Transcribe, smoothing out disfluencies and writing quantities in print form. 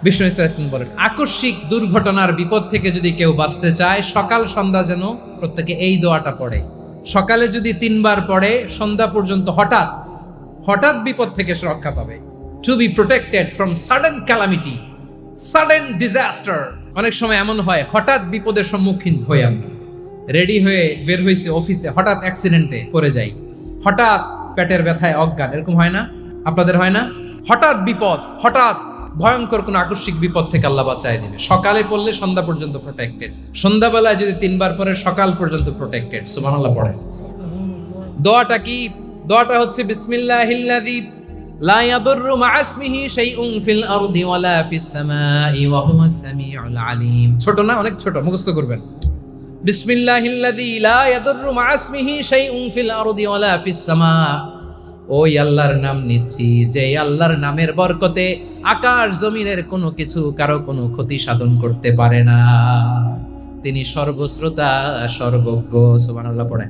বিষ্ণু ইসলাম বলেন, আকস্মিক দুর্ঘটনার বিপদ থেকে যদি কেউ বাঁচতে চায় সকাল সন্ধ্যা যেন প্রত্যেকে এই দোয়াটা পড়ে। সকালে যদি 3 বার পড়ে সন্ধ্যা পর্যন্ত হঠাৎ হঠাৎ বিপদ থেকে সে রক্ষা পাবে। To be protected from sudden calamity, sudden disaster. অনেক সময় এমন হয় হঠাৎ বিপদের সম্মুখীন হই আমরা, রেডি হয়ে বের হয়েছে অফিসে, হঠাৎ অ্যাক্সিডেন্টে পড়ে যাই, হঠাৎ পেটের ব্যথায় অজ্ঞান, এরকম হয় না? আপনাদের হয় না? হঠাৎ বিপদ, হঠাৎ ভয়ঙ্কর কোন আকস্মিক বিপদ থেকে আল্লাহ বাঁচায় দিবে। সকালে পড়লে সন্ধ্যা পর্যন্ত প্রোটেক্টেড, সন্ধ্যাবেলায় যদি 3 বার পরে সকাল পর্যন্ত প্রোটেক্টেড। সুবহানাল্লাহ পড়ে। দোয়াটা কি? দোয়াটা হচ্ছে বিসমিল্লাহিল্লাযী লা ইয়াদুররু মা'a ইসমিহি শাইউন ফিল আরদি ওয়ালা ফিস সামাই ওয়া হুয়াস সামিউল আলিম। ছোট না? অনেক ছোট, মুখস্থ করবেন। বিসমিল্লাহিল্লাযী লা ইয়াদুররু মা'a ইসমিহি শাইউন ফিল আরদি ওয়ালা ফিস সামা। ওই আল্লাহর নাম নিচ্ছি যে আল্লাহর নামের বরকতে আকাশ জমিনের কোনো কিছু কারো কোনো ক্ষতি সাধন করতে পারে না। তিনি সর্বশ্রোতা, সর্বজ্ঞ। সুবহানাল্লাহ পড়ে।